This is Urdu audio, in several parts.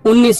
19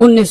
19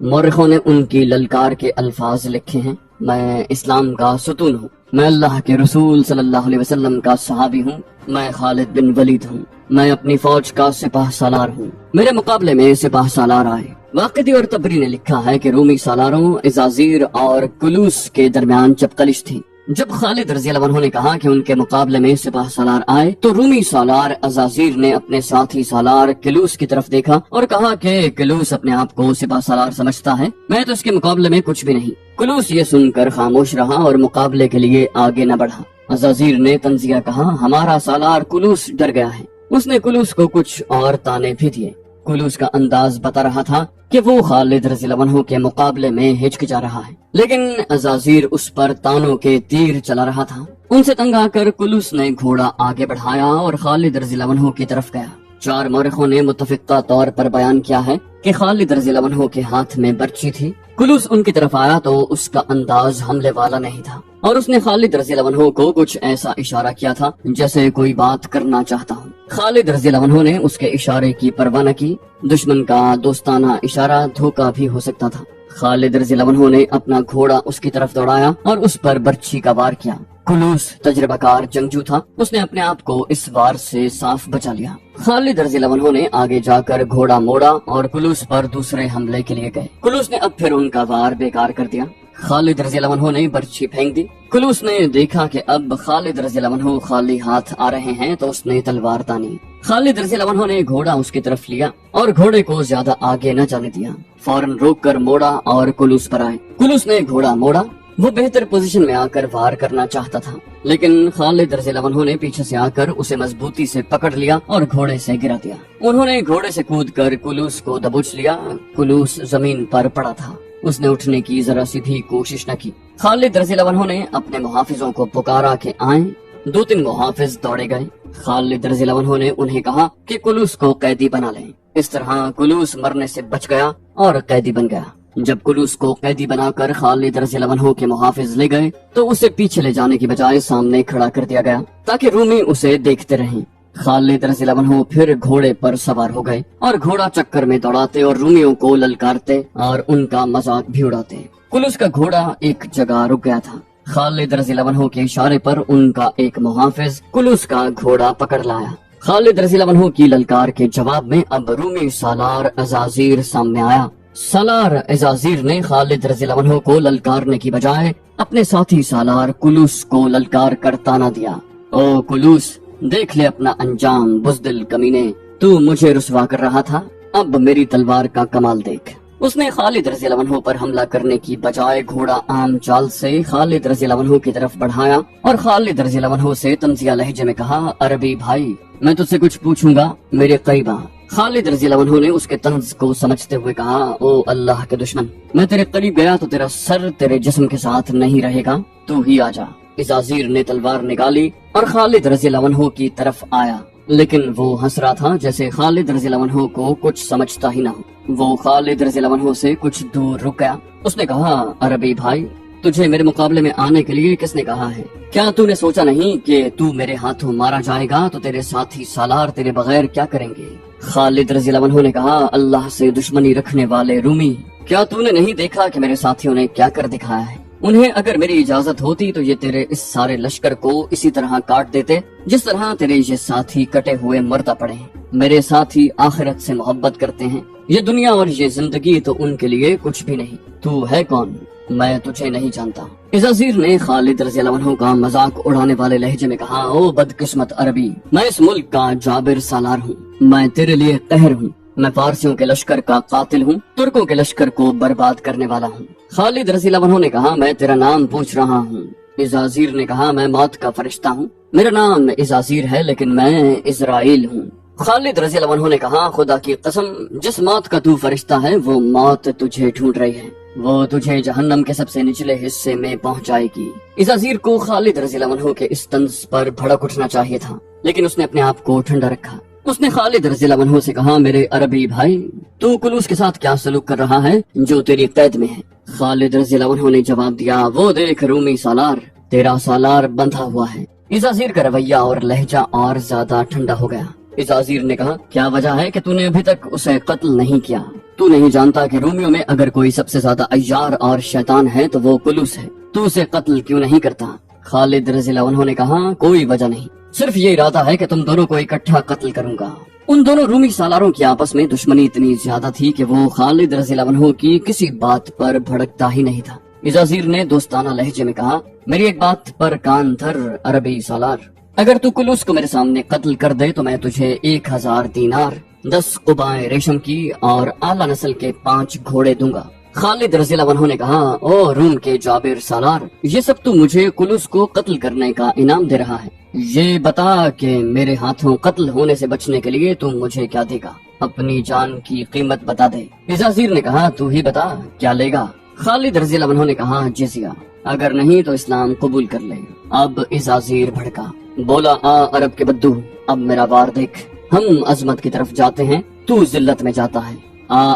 مورخوں نے ان کی للکار کے الفاظ لکھے ہیں: میں اسلام کا ستون ہوں، میں اللہ کے رسول صلی اللہ علیہ وسلم کا صحابی ہوں، میں خالد بن ولید ہوں، میں اپنی فوج کا سپاہ سالار ہوں، میرے مقابلے میں سپاہ سالار آئے۔ واقدی اور تبری نے لکھا ہے کہ رومی سالاروں عزازیر اور کلوس کے درمیان چپقلش تھی۔ جب خالد رضی اللہ عنہ نے کہا کہ ان کے مقابلے میں سپاہ سالار آئے تو رومی سالار عزازیر نے اپنے ساتھی سالار کلوس کی طرف دیکھا اور کہا کہ کلوس اپنے آپ کو سپاہ سالار سمجھتا ہے، میں تو اس کے مقابلے میں کچھ بھی نہیں۔ کلوس یہ سن کر خاموش رہا اور مقابلے کے لیے آگے نہ بڑھا۔ عزازیر نے تنزیہ کہا: ہمارا سالار کلوس ڈر گیا ہے۔ اس نے کلوس کو کچھ اور تانے بھی دیے۔ کلوس کا انداز بتا رہا تھا کہ وہ خالد رضی اللہ عنہ کے مقابلے میں ہچکچا رہا ہے، لیکن عزازیر اس پر تانوں کے تیر چلا رہا تھا۔ ان سے تنگ آ کر کلوس نے گھوڑا آگے بڑھایا اور خالد رضی اللہ عنہ کی طرف گیا۔ 4 مورخوں نے متفقہ طور پر بیان کیا ہے کہ خالد رضی اللہ عنہ کے ہاتھ میں برچی تھی۔ کلوس ان کی طرف آیا تو اس کا انداز حملے والا نہیں تھا اور اس نے خالد رضی اللہ عنہ کو کچھ ایسا اشارہ کیا تھا جیسے کوئی بات کرنا چاہتا ہوں۔ خالد رضی اللہ عنہ نے اس کے اشارے کی پرواہ نہ کی۔ دشمن کا دوستانہ اشارہ دھوکہ بھی ہو سکتا تھا۔ خالد رضی اللہ عنہ نے اپنا گھوڑا اس کی طرف دوڑایا اور اس پر برچھی کا وار کیا۔ کلوس تجربہ کار جنگجو تھا، اس نے اپنے آپ کو اس وار سے صاف بچا لیا۔ خالد رضی اللہ عنہ نے آگے جا کر گھوڑا موڑا اور کلوس پر دوسرے حملے کے لیے گئے۔ کلوس نے اب پھر ان کا وار بیکار کر دیا۔ خالد رضی اللہ عنہ نے برچھی پھینک دی۔ کلوس نے دیکھا کہ اب خالد رضی اللہ عنہ خالی ہاتھ آ رہے ہیں تو اس نے تلوار تانی۔ خالد رضی اللہ عنہ نے گھوڑا اس کی طرف لیا اور گھوڑے کو زیادہ آگے نہ جانے دیا۔ فوراً روک کر موڑا اور کلوس پر آئے۔ کلوس نے گھوڑا موڑا۔ وہ بہتر پوزیشن میں آ کر وار کرنا چاہتا تھا، لیکن خالد رضی اللہ عنہ نے پیچھے سے آ کر اسے مضبوطی سے پکڑ لیا اور گھوڑے سے گرا دیا۔ انہوں نے گھوڑے سے کود کر کلوس کو دبوچ لیا۔ کلوس زمین پر پڑا تھا، اس نے اٹھنے کی ذرا سی بھی کوشش نہ کی۔ خالد رضی اللہ عنہ نے اپنے محافظوں کو پکارا کہ آئیں۔ 2-3 محافظ دوڑے گئے۔ خالد رضی اللہ عنہ نے انہیں کہا کہ کلوس کو قیدی بنا لیں۔ اس طرح کلوس مرنے سے بچ گیا اور قیدی بن گیا۔ جب کلوس کو قیدی بنا کر خالد رضی اللہ عنہ کے محافظ لے گئے تو اسے پیچھے لے جانے کی بجائے سامنے کھڑا کر دیا گیا تاکہ رومی اسے دیکھتے رہیں۔ خالد رضی اللہ عنہ پھر گھوڑے پر سوار ہو گئے اور گھوڑا چکر میں دوڑاتے اور رومیوں کو للکارتے اور ان کا مذاق بھی اڑاتے۔ کلوس کا گھوڑا ایک جگہ رک گیا تھا۔ خالد رضی اللہ عنہ کے اشارے پر ان کا ایک محافظ کلوس کا گھوڑا پکڑ لایا۔ خالد رضی اللہ عنہ کی للکار کے جواب میں اب رومی سالار عزازیر سامنے آیا۔ سالار عزازیر نے خالد رضی اللہ عنہ کو للکارنے کی بجائے اپنے ساتھی سالار کلوس کو للکار کر تانا دیا: او کلوس، دیکھ لے اپنا انجام بزدل کمینے، تو مجھے رسوا کر رہا تھا، اب میری تلوار کا کمال دیکھ۔ اس نے خالد رضی اللہ عنہ پر حملہ کرنے کی بجائے گھوڑا عام چال سے خالد رضی اللہ عنہ کی طرف بڑھایا اور خالد رضی اللہ عنہ سے تنزیہ لہجے میں کہا: عربی بھائی، میں تجھ سے کچھ پوچھوں گا، میرے قریب آ۔ خالد رضی اللہ عنہ نے اس کے طنز کو سمجھتے ہوئے کہا: او اللہ کے دشمن، میں تیرے قریب گیا تو تیرا سر تیرے جسم کے ساتھ نہیں رہے گا، تو ہی آ جا۔ عزازیر نے تلوار نکالی اور خالد رضی اللہ عنہ کی طرف آیا، لیکن وہ ہنس رہا تھا جیسے خالد رضی اللہ عنہ کو کچھ سمجھتا ہی نہ ہو۔ وہ خالد رضی اللہ عنہ سے کچھ دور رک گیا۔ اس نے کہا: عربی بھائی، تجھے میرے مقابلے میں آنے کے لیے کس نے کہا ہے؟ کیا تو نے سوچا نہیں کہ تو میرے ہاتھوں مارا جائے گا تو تیرے ساتھی سالار تیرے بغیر کیا کریں گے؟ خالد رضی اللہ عنہ نے کہا: اللہ سے دشمنی رکھنے والے رومی، کیا تو نے نہیں دیکھا کہ میرے ساتھیوں نے کیا کر دکھایا ہے؟ انہیں اگر میری اجازت ہوتی تو یہ تیرے اس سارے لشکر کو اسی طرح کاٹ دیتے جس طرح تیرے یہ ساتھی کٹے ہوئے مردہ پڑے ہیں۔ میرے ساتھی آخرت سے محبت کرتے ہیں، یہ دنیا اور یہ زندگی تو ان کے لیے کچھ بھی نہیں۔ تو ہے کون؟ میں تجھے نہیں جانتا۔ عزازیر نے خالد رضی اللہ عنہ کا مذاق اڑانے والے لہجے میں کہا: او بدقسمت عربی، میں اس ملک کا جابر سالار ہوں، میں تیرے لیے قہر ہوں، میں فارسیوں کے لشکر کا قاتل ہوں، ترکوں کے لشکر کو برباد کرنے والا ہوں۔ خالد رضی اللہ عنہ نے کہا: میں تیرا نام پوچھ رہا ہوں۔ عزازیر نے کہا: میں موت کا فرشتہ ہوں، میرا نام عزازیر ہے لیکن میں اسرائیل ہوں۔ خالد رضی اللہ عنہ نے کہا: خدا کی قسم، جس موت کا تو فرشتہ ہے وہ موت تجھے ڈھونڈ رہی ہے، وہ تجھے جہنم کے سب سے نچلے حصے میں پہنچائے گی۔ عزازیر کو خالد رضی اللہ عنہ کے اس طنز پر بھڑک اٹھنا چاہیے تھا، لیکن اس نے اپنے آپ کو ٹھنڈا رکھا۔ اس نے خالد رضی اللہ عنہ سے کہا: میرے عربی بھائی، تو کلوس کے ساتھ کیا سلوک کر رہا ہے جو تیری قید میں ہے؟ خالد رضی اللہ عنہ نے جواب دیا: وہ دیکھ رومی سالار، تیرا سالار بندھا ہوا ہے۔ عزازیر کا رویہ اور لہجہ اور زیادہ ٹھنڈا ہو گیا۔ عزازیر نے کہا: کیا وجہ ہے کہ تو نے ابھی تک اسے قتل نہیں کیا؟ تو نہیں جانتا کہ رومیوں میں اگر کوئی سب سے زیادہ عیار اور شیطان ہے تو وہ کلوس ہے، تو اسے قتل کیوں نہیں کرتا؟ خالد رضی اللہ عنہ نے کہا کوئی وجہ نہیں، صرف یہ ارادہ ہے کہ تم دونوں کو اکٹھا قتل کروں گا۔ ان دونوں رومی سالاروں کی آپس میں دشمنی اتنی زیادہ تھی کہ وہ خالد رضی اللہ عنہ کی کسی بات پر بھڑکتا ہی نہیں تھا۔ ازازیر نے دوستانہ لہجے میں کہا میری ایک بات پر کان دھر عربی سالار، اگر تو کلوس کو میرے سامنے قتل کر دے تو میں تجھے 1000 دینار، 10 قبائیں ریشم کی اور اعلیٰ نسل کے 5 گھوڑے دوں گا۔ خالد رضی اللہ عنہ نے کہا او روم کے جابر سالار، یہ سب تو مجھے کلوس کو قتل کرنے کا انعام دے رہا ہے، یہ بتا کہ میرے ہاتھوں قتل ہونے سے بچنے کے لیے تم مجھے کیا دے گا؟ اپنی جان کی قیمت بتا دے۔ ازازیر نے کہا تو ہی بتا کیا لے گا؟ خالد رضی اللہ عنہ نے کہا جزیہ، اگر نہیں تو اسلام قبول کر لے۔ اب ازازیر بھڑکا، بولا آ عرب کے بدو، اب میرا وار دیکھ، ہم عظمت کی طرف جاتے ہیں، تو ذلت میں جاتا ہے،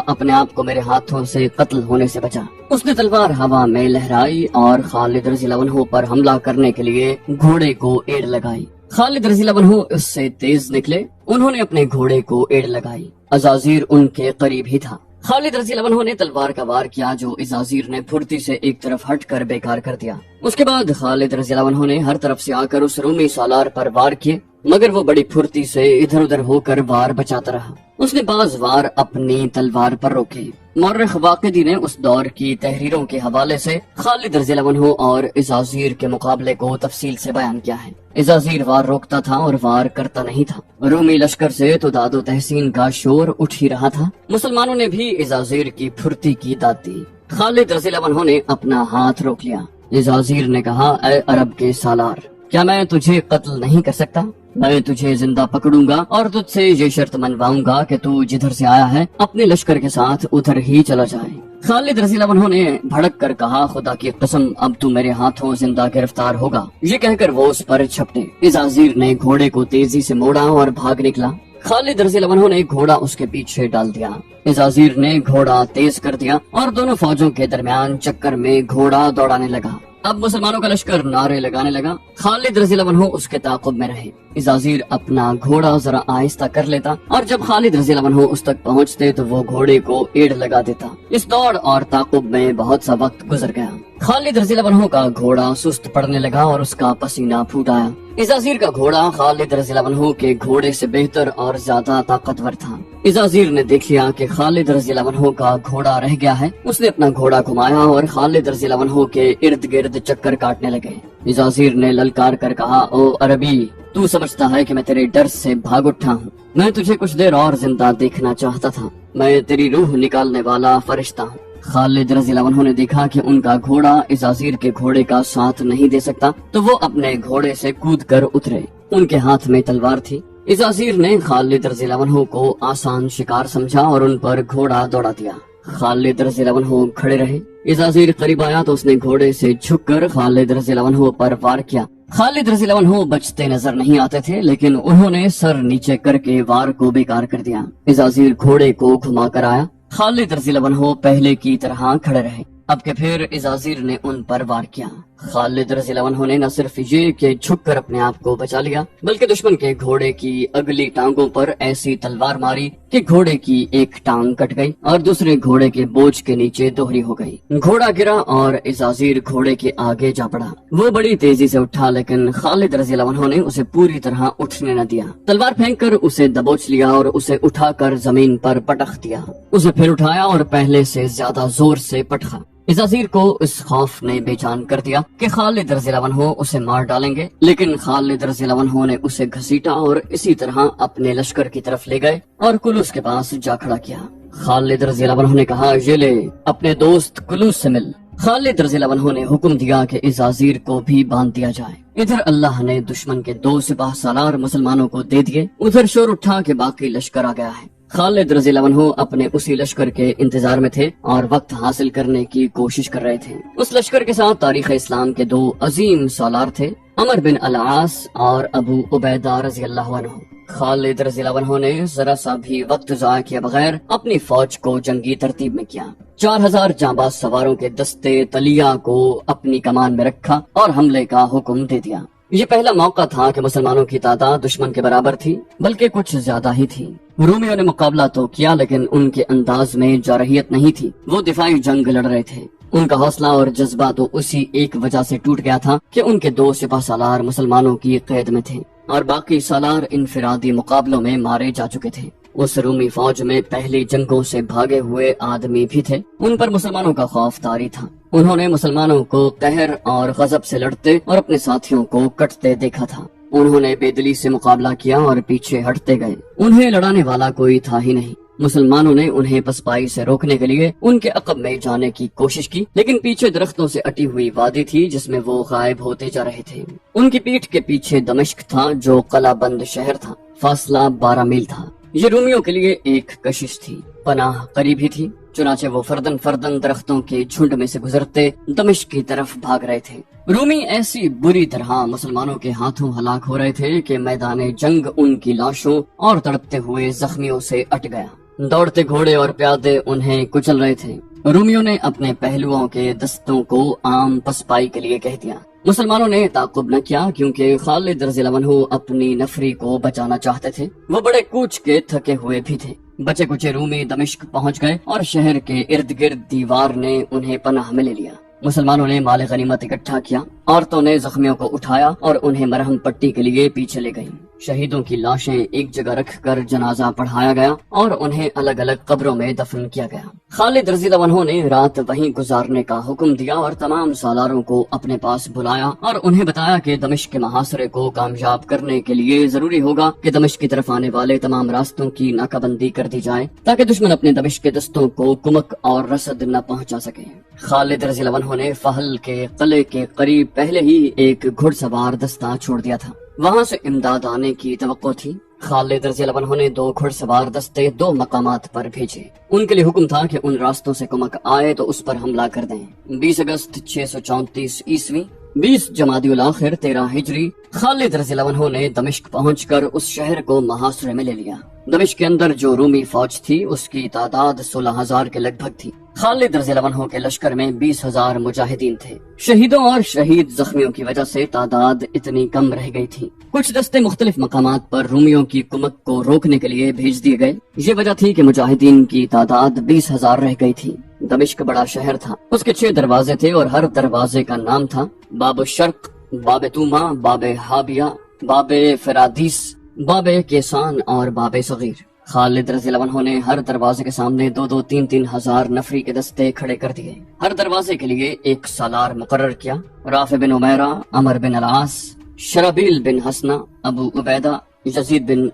اپنے آپ کو میرے ہاتھوں سے قتل ہونے سے بچا۔ اس نے تلوار ہوا میں لہرائی اور خالد رضی اللہ عنہ پر حملہ کرنے کے لیے گھوڑے کو ایڑ لگائی۔ خالد رضی اللہ عنہ اس سے تیز نکلے، انہوں نے اپنے گھوڑے کو ایڑ لگائی، ازازیر ان کے قریب ہی تھا۔ خالد رضی اللہ عنہ نے تلوار کا وار کیا جو ازازیر نے پھرتی سے ایک طرف ہٹ کر بیکار کر دیا۔ اس کے بعد خالد رضی اللہ عنہ نے ہر طرف سے آ کر اس رومی سالار پر وار کیے، مگر وہ بڑی پھرتی سے ادھر ادھر ہو کر وار بچاتا رہا۔ اس نے بعض وار اپنی تلوار پر روکے۔ مورخ واقدی نے اس دور کی تحریروں کے حوالے سے خالد رضی اللہ عنہ اور ازازیر کے مقابلے کو تفصیل سے بیان کیا ہے۔ ازازیر وار روکتا تھا اور وار کرتا نہیں تھا۔ رومی لشکر سے تو داد و تحسین کا شور اٹھ ہی رہا تھا، مسلمانوں نے بھی ازازیر کی پھرتی کی داد دی۔ خالد رضی اللہ عنہ نے اپنا ہاتھ روک لیا۔ ازازیر نے کہا اے عرب کے سالار، کیا میں تجھے قتل نہیں کر سکتا؟ میں تجھے زندہ پکڑوں گا اور تجھ سے یہ شرط منواؤں گا کہ تو جدھر سے آیا ہے اپنے لشکر کے ساتھ ادھر ہی چلا جائے۔ خالد رضی اللہ عنہ نے بھڑک کر کہا خدا کی قسم اب تو میرے ہاتھوں زندہ گرفتار ہوگا۔ یہ کہہ کر وہ اس پر چھپٹے۔ ازازیر نے گھوڑے کو تیزی سے موڑا اور بھاگ نکلا۔ خالد رضی اللہ عنہ نے گھوڑا اس کے پیچھے ڈال دیا۔ ازازیر نے گھوڑا تیز کر دیا اور دونوں فوجوں کے درمیان چکر میں گھوڑا دوڑانے لگا۔ اب مسلمانوں کا لشکر نعرے لگانے لگا۔ خالد رضی اللہ عنہ اس کے تعاقب میں رہے۔ ازازیر اپنا گھوڑا ذرا آہستہ کر لیتا اور جب خالد رضی اللہ عنہ اس تک پہنچتے تو وہ گھوڑے کو ایڑ لگا دیتا۔ اس دوڑ اور تعاقب میں بہت سا وقت گزر گیا۔ خالد رضی اللہ عنہ کا گھوڑا سست پڑنے لگا اور اس کا پسینہ پھوٹ آیا۔ ازازیر کا گھوڑا خالد رضی اللہ عنہ کے گھوڑے سے بہتر اور زیادہ طاقتور تھا۔ ازازیر نے دیکھ لیا کہ خالد رضی اللہ عنہ کا گھوڑا رہ گیا ہے۔ اس نے اپنا گھوڑا گھمایا اور خالد رضی اللہ عنہ کے ارد گرد چکر کاٹنے لگے۔ ازازیر نے للکار کر کہا او عربی، تو سمجھتا ہے کہ میں تیرے ڈر سے بھاگ اٹھا ہوں؟ میں تجھے کچھ دیر اور زندہ دیکھنا چاہتا تھا، میں تیری روح نکالنے والا فرشتہ ہوں۔ خالد رضی اللہ عنہ نے دیکھا کہ ان کا گھوڑا ازازیر کے گھوڑے کا ساتھ نہیں دے سکتا تو وہ اپنے گھوڑے سے کود کر اترے۔ ان کے ہاتھ میں تلوار تھی۔ ازازیر نے خالد رضی اللہ عنہ کو آسان شکار سمجھا اور ان پر گھوڑا دوڑا دیا۔ خالد رضی اللہ عنہ کھڑے رہے۔ ازازیر قریب آیا تو اس نے گھوڑے سے جھک کر خالد رضی اللہ عنہ پر وار کیا۔ خالد رضی اللہ عنہ بچتے نظر نہیں آتے تھے لیکن انہوں نے سر نیچے کر کے وار کو بیکار کر دیا۔ ازازیر گھوڑے کو گھما کر آیا۔ خالد رضی اللہ عنہ پہلے کی طرح کھڑے رہے۔ اب کے پھر ازازیر نے ان پر وار کیا۔ خالد رضی اللہ عنہ نے نہ صرف یہ کہ جھک کر اپنے آپ کو بچا لیا بلکہ دشمن کے گھوڑے کی اگلی ٹانگوں پر ایسی تلوار ماری کہ گھوڑے کی ایک ٹانگ کٹ گئی اور دوسرے گھوڑے کے بوجھ کے نیچے دوہری ہو گئی۔ گھوڑا گرا اور ازازیر گھوڑے کے آگے جا پڑا۔ وہ بڑی تیزی سے اٹھا لیکن خالد رضی اللہ عنہ نے اسے پوری طرح اٹھنے نہ دیا۔ تلوار پھینک کر اسے دبوچ لیا اور اسے اٹھا کر زمین پر پٹخ دیا۔ اسے پھر اٹھایا اور پہلے سے زیادہ زور سے پٹخا۔ ازازیر کو اس خوف نے بے جان کر دیا کہ خالد رضی اللہ عنہ اسے مار ڈالیں گے، لیکن خالد رضی اللہ عنہ نے اسے گھسیٹا اور اسی طرح اپنے لشکر کی طرف لے گئے اور کلوس کے پاس جا کھڑا کیا۔ خالد رضی اللہ عنہ نے کہا یہ لے اپنے دوست کلوس سے مل۔ خالد رضی اللہ عنہ نے حکم دیا کہ ازازیر کو بھی باندھ دیا جائے۔ ادھر اللہ نے دشمن کے 2 سپاہ سالار مسلمانوں کو دے دیے، ادھر شور اٹھا کہ باقی لشکر آ گیا ہے۔ خالد رضی اللہ عنہ اپنے اسی لشکر کے انتظار میں تھے اور وقت حاصل کرنے کی کوشش کر رہے تھے۔ اس لشکر کے ساتھ تاریخ اسلام کے 2 عظیم سالار تھے، عمر بن العاص اور ابو عبیدہ رضی اللہ عنہ۔ خالد رضی اللہ عنہ نے ذرا سا بھی وقت ضائع کیے بغیر اپنی فوج کو جنگی ترتیب میں کیا۔ 4000 جانباز سواروں کے دستے تلیہ کو اپنی کمان میں رکھا اور حملے کا حکم دے دیا۔ یہ پہلا موقع تھا کہ مسلمانوں کی تعداد دشمن کے برابر تھی، بلکہ کچھ زیادہ ہی تھی۔ رومیوں نے مقابلہ تو کیا، لیکن ان کے انداز میں جارحیت نہیں تھی۔ وہ دفاعی جنگ لڑ رہے تھے۔ ان کا حوصلہ اور جذبہ تو اسی ایک وجہ سے ٹوٹ گیا تھا کہ ان کے 2 سپہ سالار مسلمانوں کی قید میں تھے اور باقی سالار انفرادی مقابلوں میں مارے جا چکے تھے۔ اس رومی فوج میں پہلی جنگوں سے بھاگے ہوئے آدمی بھی تھے۔ ان پر مسلمانوں کا خوف طاری تھا۔ انہوں نے مسلمانوں کو قہر اور غضب سے لڑتے اور اپنے ساتھیوں کو کٹتے دیکھا تھا۔ انہوں نے بے دلی سے مقابلہ کیا اور پیچھے ہٹتے گئے۔ انہیں لڑانے والا کوئی تھا ہی نہیں۔ مسلمانوں نے انہیں پسپائی سے روکنے کے لیے ان کے عقب میں جانے کی کوشش کی، لیکن پیچھے درختوں سے اٹی ہوئی وادی تھی جس میں وہ غائب ہوتے جا رہے تھے۔ ان کی پیٹھ کے پیچھے دمشق تھا جو قلعہ بند شہر تھا۔ فاصلہ 12 میل تھا۔ یہ رومیوں کے لیے ایک کشش تھی، پناہ قریب ہی تھی۔ چنانچہ وہ فردن فردن درختوں کے جھنڈ میں سے گزرتے دمشق کی طرف بھاگ رہے تھے۔ رومی ایسی بری طرح مسلمانوں کے ہاتھوں ہلاک ہو رہے تھے کہ میدان جنگ ان کی لاشوں اور تڑپتے ہوئے زخمیوں سے اٹ گیا۔ دوڑتے گھوڑے اور پیادے انہیں کچل رہے تھے۔ رومیوں نے اپنے پہلوؤں کے دستوں کو عام پسپائی کے لیے کہہ دیا۔ مسلمانوں نے تعاقب نہ کیا کیونکہ خالد رضی اللہ عنہ اپنی نفری کو بچانا چاہتے تھے۔ وہ بڑے کوچ کے تھکے ہوئے بھی تھے۔ بچے کچے رومی دمشق پہنچ گئے اور شہر کے ارد گرد دیوار نے انہیں پناہ میں لے لیا۔ مسلمانوں نے مال غنیمت اکٹھا کیا۔ عورتوں نے زخمیوں کو اٹھایا اور انہیں مرہم پٹی کے لیے پیچھے لے گئیں۔ شہیدوں کی لاشیں ایک جگہ رکھ کر جنازہ پڑھایا گیا اور انہیں الگ الگ قبروں میں دفن کیا گیا۔ خالد رضی اللہ عنہ نے رات وہیں گزارنے کا حکم دیا اور تمام سالاروں کو اپنے پاس بلایا اور انہیں بتایا کہ دمشق کے محاصرے کو کامیاب کرنے کے لیے ضروری ہوگا کہ دمشق کی طرف آنے والے تمام راستوں کی ناکہ بندی کر دی جائے تاکہ دشمن اپنے دمشق کے دستوں کو کمک اور رسد نہ پہنچا سکے۔ خالد رضی اللہ عنہ نے فہل کے قلعے کے قریب پہلے ہی ایک گھڑ سوار دستہ چھوڑ دیا تھا۔ وہاں سے امداد آنے کی توقع تھی۔ خالد رضی اللہ عنہ نے 2 گھڑ سوار دستے 2 مقامات پر بھیجے۔ ان کے لیے حکم تھا کہ ان راستوں سے کمک آئے تو اس پر حملہ کر دیں۔ 20 اگست 634 عیسوی 20 جمادی الاخر 13 ہجری خالد رضی اللہ عنہ نے دمشق پہنچ کر اس شہر کو محاصرے میں لے لیا۔ دمشق کے اندر جو رومی فوج تھی اس کی تعداد 16,000 کے لگ بھگ تھی۔ خالد رضی اللہ عنہ کے لشکر میں 20,000 مجاہدین تھے۔ شہیدوں اور شہید زخمیوں کی وجہ سے تعداد اتنی کم رہ گئی تھی۔ کچھ دستے مختلف مقامات پر رومیوں کی کمک کو روکنے کے لیے بھیج دیے گئے۔ یہ وجہ تھی کہ مجاہدین کی تعداد 20,000 رہ گئی تھی۔ دمشق بڑا شہر تھا۔ اس کے 6 دروازے تھے اور ہر دروازے کا نام تھا: باب الشرق، باب توما، باب حابیہ، باب فرادیس، باب کیسان اور باب صغیر۔ خالد رضی اللہ عنہ نے ہر دروازے کے سامنے 2-2 3-3 ہزار نفری کے دستے کھڑے کر دیے۔ ہر دروازے کے لیے ایک سالار مقرر کیا۔ رافع بن عمیرہ، عمر بن العاص، شربیل بن حسنہ، ابو عبیدہ، یزید بن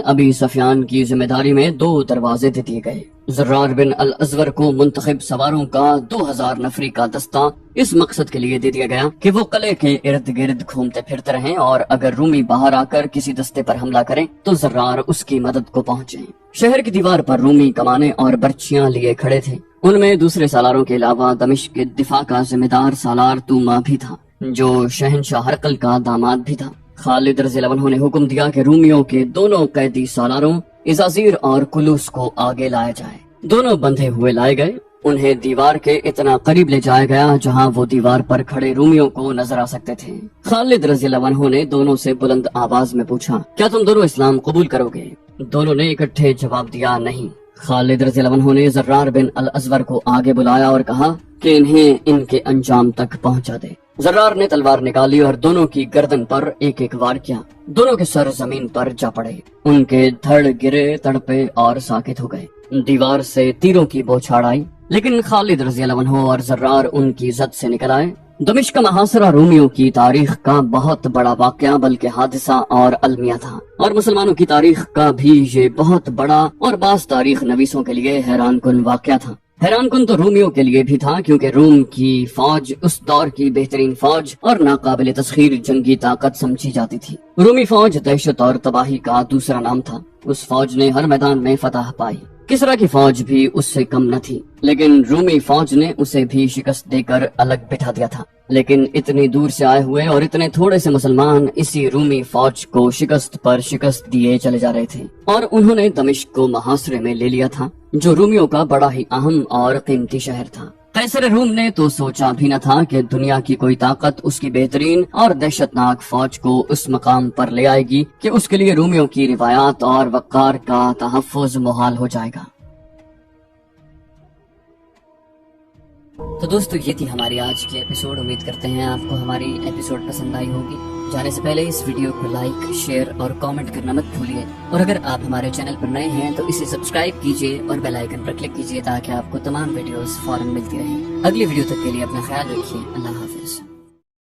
ابی سفیان کی ذمہ داری میں 2 دروازے دے دیے گئے۔ زرار بن الازور کو منتخب سواروں کا 2000 نفری کا دستہ اس مقصد کے لیے دے دیا گیا کہ وہ قلعے کے ارد گرد گھومتے پھرتے رہیں اور اگر رومی باہر آ کر کسی دستے پر حملہ کریں تو زرار اس کی مدد کو پہنچیں۔ شہر کی دیوار پر رومی کمانے اور برچیاں لیے کھڑے تھے۔ ان میں دوسرے سالاروں کے علاوہ دمشق کے دفاع کا ذمہ دار سالار توما بھی تھا جو شہنشاہ ہرقل کا داماد بھی تھا۔ خالد رضی اللہ عنہ نے حکم دیا کہ رومیوں کے دونوں قیدی سالاروں عزازیر اور کلوس کو آگے لایا جائے۔ دونوں بندھے ہوئے لائے گئے۔ انہیں دیوار کے اتنا قریب لے جایا گیا جہاں وہ دیوار پر کھڑے رومیوں کو نظر آ سکتے تھے۔ خالد رضی اللہ عنہ نے دونوں سے بلند آواز میں پوچھا، کیا تم دونوں اسلام قبول کرو گے؟ دونوں نے اکٹھے جواب دیا، نہیں۔ خالد رضی اللہ عنہ نے زرار بن الازور کو آگے بلایا اور کہا کہ انہیں ان کے انجام تک پہنچا دے۔ زرار نے تلوار نکالی اور دونوں کی گردن پر ایک ایک وار کیا۔ دونوں کے سر زمین پر جا پڑے۔ ان کے دھڑ گرے، تڑپے اور ساکت ہو گئے۔ دیوار سے تیروں کی بوچھاڑ آئی لیکن خالد رضی اللہ عنہ اور زرار ان کی زد سے نکل آئے۔ دمشق کا محاصرہ رومیوں کی تاریخ کا بہت بڑا واقعہ بلکہ حادثہ اور المیہ تھا، اور مسلمانوں کی تاریخ کا بھی یہ بہت بڑا اور بعض تاریخ نویسوں کے لیے حیران کن واقعہ تھا۔ حیران کن تو رومیوں کے لیے بھی تھا کیونکہ روم کی فوج اس دور کی بہترین فوج اور ناقابل تسخیر جنگی طاقت سمجھی جاتی تھی۔ رومی فوج دہشت اور تباہی کا دوسرا نام تھا۔ اس فوج نے ہر میدان میں فتح پائی۔ کسرا کی فوج بھی اس سے کم نہ تھی لیکن رومی فوج نے اسے بھی شکست دے کر الگ بٹھا دیا تھا۔ لیکن اتنی دور سے آئے ہوئے اور اتنے تھوڑے سے مسلمان اسی رومی فوج کو شکست پر شکست دیے چلے جا رہے تھے، اور انہوں نے دمشق کو محاصرے میں لے لیا تھا جو رومیوں کا بڑا ہی اہم اور قیمتی شہر تھا۔ قیصر روم نے تو سوچا بھی نہ تھا کہ دنیا کی کوئی طاقت اس کی بہترین اور دہشتناک فوج کو اس مقام پر لے آئے گی کہ اس کے لیے رومیوں کی روایات اور وقار کا تحفظ محال ہو جائے گا۔ تو دوستو یہ تھی ہماری آج کی ایپیسوڈ۔ امید کرتے ہیں آپ کو ہماری ایپیسوڈ پسند آئی ہوگی۔ جانے سے پہلے اس ویڈیو کو لائک، شیئر اور کامنٹ کرنا مت بھولیے، اور اگر آپ ہمارے چینل پر نئے ہیں تو اسے سبسکرائب کیجیے اور بیل آئیکن پر کلک کیجیے تاکہ آپ کو تمام ویڈیوز فوراً ملتی رہیں۔ اگلی ویڈیو تک کے لیے اپنا خیال رکھیے۔ اللہ حافظ۔